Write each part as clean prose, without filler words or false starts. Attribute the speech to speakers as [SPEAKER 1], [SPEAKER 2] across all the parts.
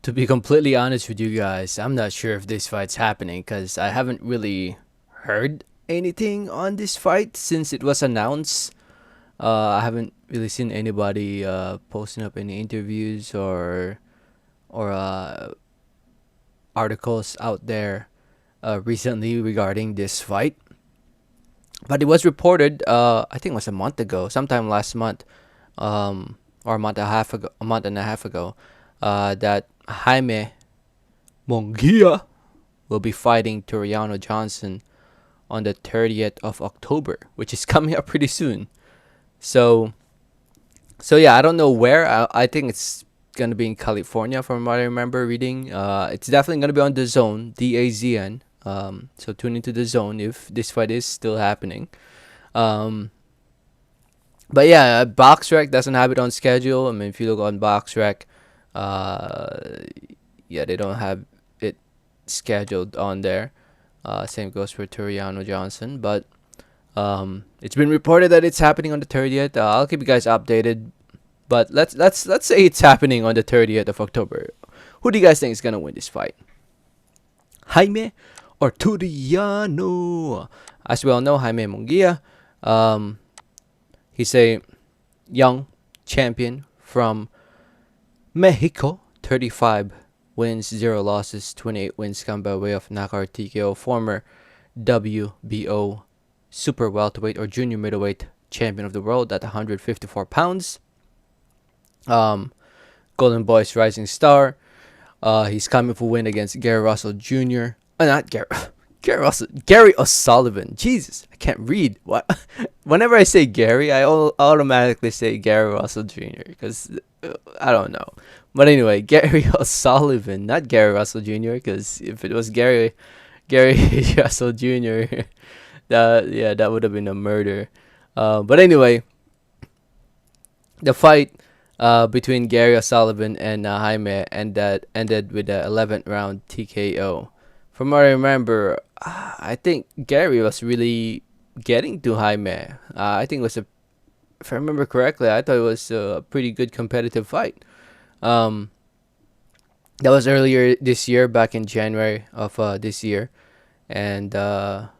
[SPEAKER 1] To be completely honest with you guys, I'm not sure if this fight's happening because I haven't really heard anything on this fight since it was announced. I haven't really seen anybody posting up any interviews or articles out there recently regarding this fight. But it was reported, I think it was a month ago, sometime last month, or a month and a half ago, that Jaime Munguia will be fighting Tureano Johnson on the 30th of October, which is coming up pretty soon. So, so yeah, I don't know where. I think it's gonna be in California, from what I remember reading. It's definitely gonna be on the Zone, DAZN. So tune into the Zone if this fight is still happening. Um, but yeah, BoxRec doesn't have it on schedule. I mean, if you look on BoxRec, uh, yeah, they don't have it scheduled on there. Same goes for Tureano Johnson, but it's been reported that it's happening on the 30th. I'll keep you guys updated, but let's say it's happening on the 30th of October. Who do you guys think is gonna win this fight? Jaime or Tureano? As we all know, Jaime Munguia, um, he's a young champion from Mexico, 35 wins, 0 losses, 28 wins come by way of knockout TKO. Former WBO super welterweight or junior middleweight champion of the world at 154 pounds. Um, Golden Boy's rising star. He's coming for win against Gary Russell Jr. Not Gary. Gary Russell. Gary O'Sullivan. Jesus, I can't read. What? Whenever I say Gary, I automatically say Gary Russell Jr. because I don't know. But anyway, Gary O'Sullivan, not Gary Russell Jr. Because if it was Gary Russell Jr., that would have been a murder. But anyway, the fight between Gary O'Sullivan and Jaime ended with the 11th round TKO. From what I remember, I think Gary was really getting to Jaime. I think it was if I remember correctly, I thought it was a pretty good competitive fight. Um, that was earlier this year, back in January of this year, and and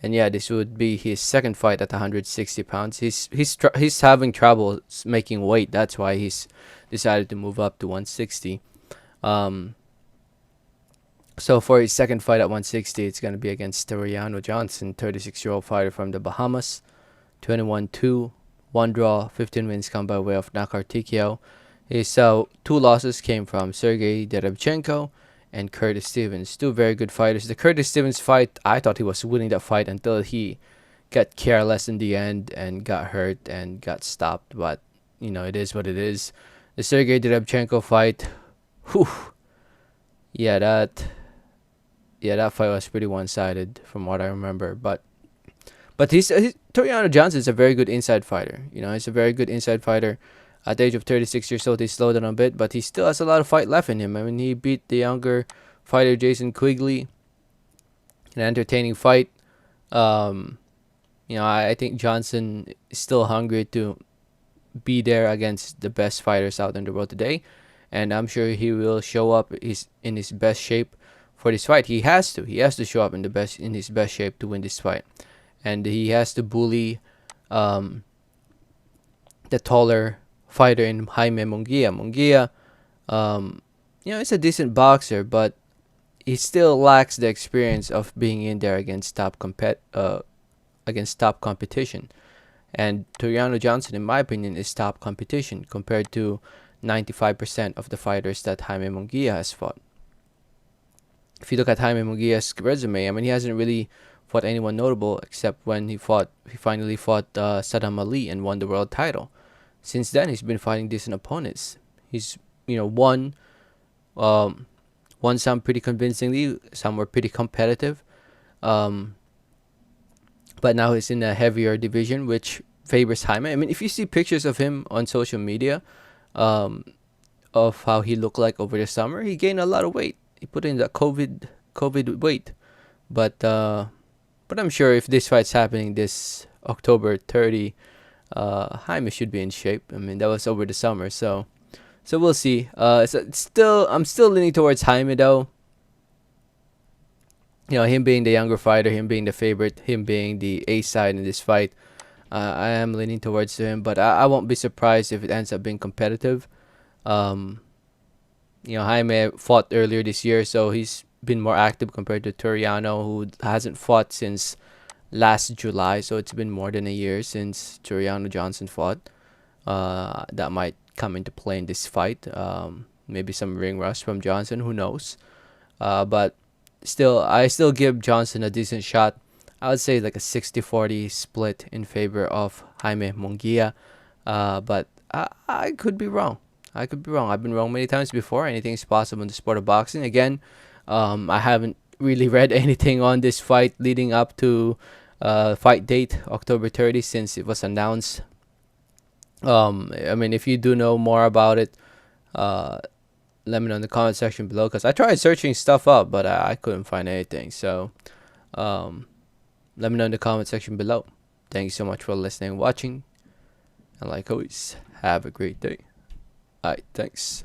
[SPEAKER 1] yeah, this would be his second fight at 160 pounds. He's having trouble making weight. That's why he's decided to move up to 160. Um, so for his second fight at 160, it's gonna be against Tureano Johnson, 36-year-old fighter from the Bahamas. 21-2, one draw, 15 wins come by way of knockout TKO. His two losses came from Sergey Derevchenko and Curtis Stevens, two very good fighters. The Curtis Stevens fight, I thought he was winning that fight until he got careless in the end and got hurt and got stopped. But it is what it is. The Sergey Derevchenko fight, whew, yeah, that fight was pretty one-sided from what I remember. But Tureano Johnson is a very good inside fighter. He's a very good inside fighter. At the age of 36 years old, he slowed down a bit, but he still has a lot of fight left in him. I mean, he beat the younger fighter Jason Quigley. An entertaining fight. I think Johnson is still hungry to be there against the best fighters out in the world today, and I'm sure he will show up in his best shape for this fight. He has to. He has to show up in his best shape to win this fight, and he has to bully the taller fighter in Jaime Munguia. Munguia, he's a decent boxer, but he still lacks the experience of being in there against against top competition. And Tureano Johnson, in my opinion, is top competition compared to 95% of the fighters that Jaime Munguia has fought. If you look at Jaime Munguia's resume, I mean, he hasn't really fought anyone notable except when he finally fought Saddam Ali and won the world title. Since then, he's been fighting decent opponents. He's won some pretty convincingly. Some were pretty competitive. But now he's in a heavier division, which favors Jaime. I mean, if you see pictures of him on social media, of how he looked like over the summer, he gained a lot of weight. He put in the COVID weight. But I'm sure if this fight's happening this October 30, Jaime should be in shape. I mean, that was over the summer, so So we'll see. I'm still leaning towards Jaime though. Him being the younger fighter, him being the favorite, him being the A side in this fight. I am leaning towards him, but I won't be surprised if it ends up being competitive. Um, Jaime fought earlier this year, so he's been more active compared to Tureano, who hasn't fought since last July. So it's been more than a year since Tureano Johnson fought. That might come into play in this fight. Maybe some ring rust from Johnson, who knows? But still, I still give Johnson a decent shot. I would say like a 60-40 split in favor of Jaime Munguia. But I could be wrong. I could be wrong. I've been wrong many times before. Anything's possible in the sport of boxing. Again, I haven't really read anything on this fight leading up to fight date October 30 since it was announced. I mean, if you do know more about it, uh, let me know in the comment section below, because I tried searching stuff up, but I couldn't find anything. So, um, let me know in the comment section below. Thank you so much for listening and watching. And like always, have a great day. Alright, thanks.